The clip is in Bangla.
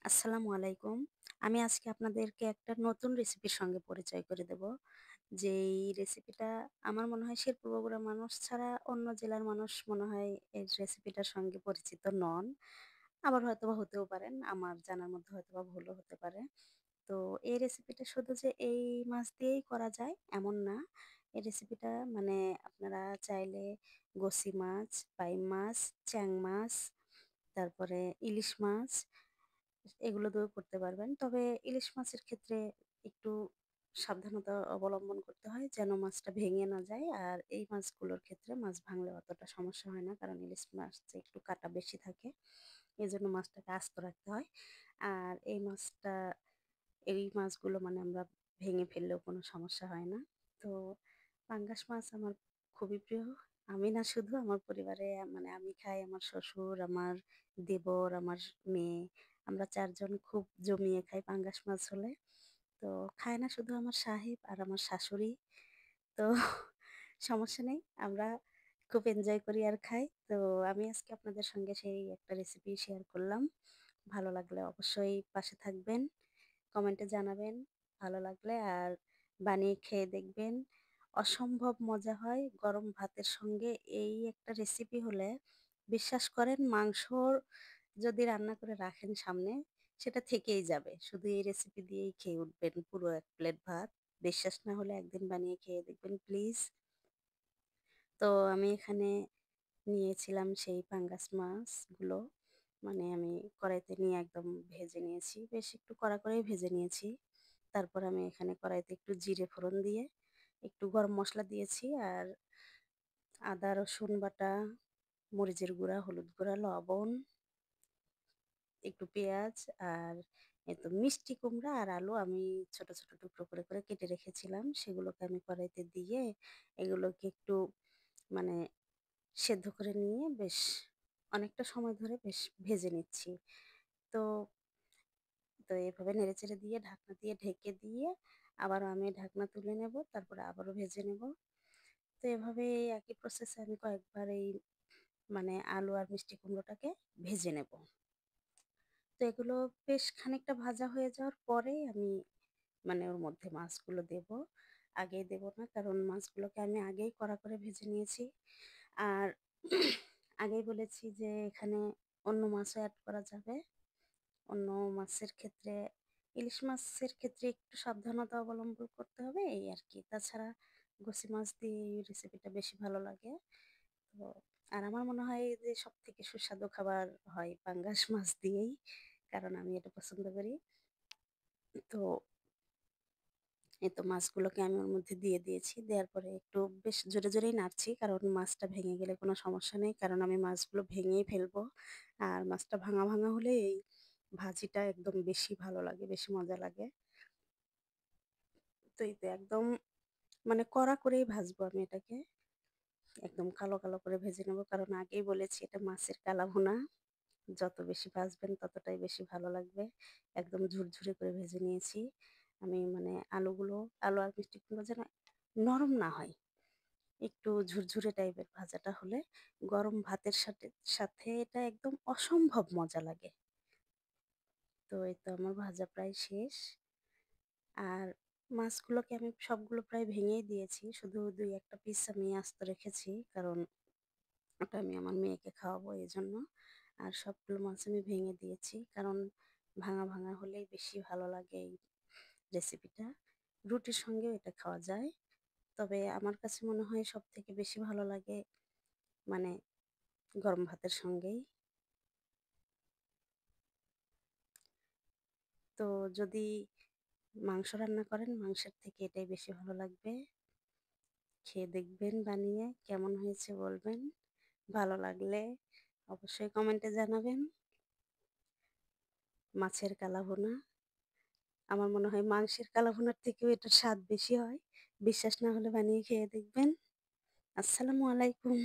আসসালামু আলাইকুম। আমি আজকে আপনাদেরকে একটা নতুন রেসিপির সঙ্গে পরিচয় করে দেব। যেই রেসিপিটা আমার মনে হয় শেরপুর বগুড়ার মানুষ ছাড়া অন্য জেলার মানুষ মনে হয় এই রেসিপিটার সঙ্গে পরিচিত নন। আবার হয়তোবা হতেও পারেন। আমার জানার মধ্যে হয়তোবা ভুলও হতে পারে। তো এই রেসিপিটা শুধু যে এই মাছ দিয়েই করা যায় এমন না। এই রেসিপিটা মানে আপনারা চাইলে গসি মাছ, বাইম মাছ, চ্যাং মাছ, তারপরে ইলিশ মাছ এগুলো দিয়েও করতে পারবেন। তবে ইলিশ মাছের ক্ষেত্রে একটু সাবধানতা অবলম্বন করতে হয় যেন মাছটা ভেঙে না যায়। আর এই মাছগুলোর ক্ষেত্রে মাছ ভাঙলে অতটা সমস্যা হয় না। কারণ ইলিশ মাছে একটু কাঁটা বেশি থাকে। এজন্য মাছটাকে আস্ত রাখতে হয়। আর এই মাছগুলো মানে আমরা ভেঙে ফেললেও কোনো সমস্যা হয় না। তো পাঙ্গাস মাছ আমার খুবই প্রিয়। আমি না শুধু আমার পরিবারে মানে আমি খাই, আমার শ্বশুর, আমার দেবর, আমার মেয়ে আমরা ৪ জন খুব জমিয়ে খাই পাঙ্গাস মাছ হলে। তো খায় না শুধু আমার সাহেব আর আমার শাশুড়ি। তো সমস্যা নেই। আমরা খুব এনজয় করি আর খাই। তো আমি আজকে আপনাদের সঙ্গে সেই একটা রেসিপি শেয়ার করলাম। ভালো লাগলে অবশ্যই পাশে থাকবেন। কমেন্টে জানাবেন ভালো লাগলে আর বানিয়ে খেয়ে দেখবেন। অসম্ভব মজা হয় গরম ভাতের সঙ্গে এই একটা রেসিপি হলে বিশ্বাস করেন মাংসর যদি রান্না করে রাখেন সামনে সেটা থেকেই যাবে। শুধু এই রেসিপি দিয়েই খেয়ে উঠবেন পুরো ১ প্লেট ভাত। বিশ্বাস না হলে একদিন বানিয়ে খেয়ে দেখবেন প্লিজ। তো আমি এখানে নিয়েছিলাম সেই পাঙ্গাস মাছগুলো। মানে আমি কড়াইতে নিয়ে একদম ভেজে নিয়েছি। বেশ একটু কড়া করেই ভেজে নিয়েছি। তারপর আমি এখানে কড়াইতে একটু জিরে ফোড়ন দিয়ে একটু গরম মসলা দিয়েছি আর আদা রসুন বাটা, মরিচের গুঁড়া, হলুদ গুঁড়া, লবণ, একটু পেঁয়াজ আর এই তো মিষ্টি কুমড়া আর আলু আমি ছোট, ছোট টুকরো করে কেটে রেখেছিলাম। সেগুলোকে আমি কড়াইতে দিয়ে এগুলোকে একটু মানে সেদ্ধ করে নিয়ে বেশ অনেকটা সময় ধরে বেশ ভেজে নিচ্ছি। তো তো এভাবে নেড়েচেড়ে দিয়ে ঢাকনা দিয়ে ঢেকে দিয়ে আবারও আমি ঢাকনা তুলে নেব। তারপরে আবারও ভেজে নেব। তো এভাবে এই একই প্রসেসে আমি কয়েকবার এই মানে আলু আর মিষ্টি কুমড়োটাকে ভেজে নেব। তো এগুলো বেশ খানিকটা ভাজা হয়ে যাওয়ার পরেই আমি মানে ওর মধ্যে মাছগুলো দেব। আগেই দেব না কারণ মাছগুলোকে আমি আগেই কড়া করে ভেজে নিয়েছি। আর আগেই বলেছি যে এখানে অন্য মাছও এড করা যাবে। অন্য মাছের ক্ষেত্রে ইলিশ মাছের ক্ষেত্রে একটু সাবধানতা অবলম্বন করতে হবে এই আরকি। তাছাড়া গুছি মাছ দিয়ে এই রেসিপিটা বেশি ভালো লাগে। তো আর আমার মনে হয় যে সবথেকে সুস্বাদু খাবার হয় পাঙ্গাস মাছ দিয়েই। কারণ আমি এটা পছন্দ করি। তো এই তো মাছগুলোকে আমি ওর মধ্যে দিয়ে দিয়েছি। দেওয়ার পরে একটু বেশ জোরেই নাড়ছি। কারণ মাছটা ভেঙে গেলে কোনো সমস্যা নেই। কারণ আমি মাছগুলো ভেঙেই ফেলবো। আর মাছটা ভাঙা হলে এই ভাজিটা একদম বেশি ভালো লাগে, বেশি মজা লাগে। তো এই তো একদম মানে কড়া করেই ভাজবো আমি এটাকে। একদম কালো করে ভেজে নেবো। কারণ আগেই বলেছি এটা মাছের কালাভুনা। যত বেশি ভাজবেন ততটাই বেশি ভালো লাগবে। একদম ঝুরঝুরে করে ভেজে নিয়েছি। আমি মানে আলু আর মিষ্টি কুমড়া যেন নরম না হয়। একটু ঝুরঝুরে টাইপের ভাজাটা হলে গরম ভাতের সাথে এটা একদম অসম্ভব মজা লাগে। তো এই তো আমার ভাজা প্রায় শেষ। আর মাছগুলোকে আমি সবগুলো প্রায় ভেঙেই দিয়েছি। শুধু ২-১ টা পিস আমি আস্ত রেখেছি। কারণ ওটা আমি আমার মেয়েকে খাওয়াবো এজন্য। আর সবগুলো মাছ আমি ভেঙে দিয়েছি। কারণ ভাঙা হলেই বেশি ভালো লাগে এই রেসিপিটা। রুটির সঙ্গেও এটা খাওয়া যায়। তবে আমার কাছে মনে হয় সবথেকে বেশি ভালো লাগে মানে গরম ভাতের সঙ্গেই। তো যদি মাংস রান্না করেন মাংসের থেকে এটাই বেশি ভালো লাগবে। খেয়ে দেখবেন বানিয়ে কেমন হয়েছে বলবেন। ভালো লাগলে অবশ্যই কমেন্টে জানাবেন। মাছের কালাভুনা আমার মনে হয় মাংসের কালাভুনার থেকেও এটার স্বাদ বেশি হয়। বিশ্বাস না হলে বানিয়ে খেয়ে দেখবেন। আসসালামু আলাইকুম।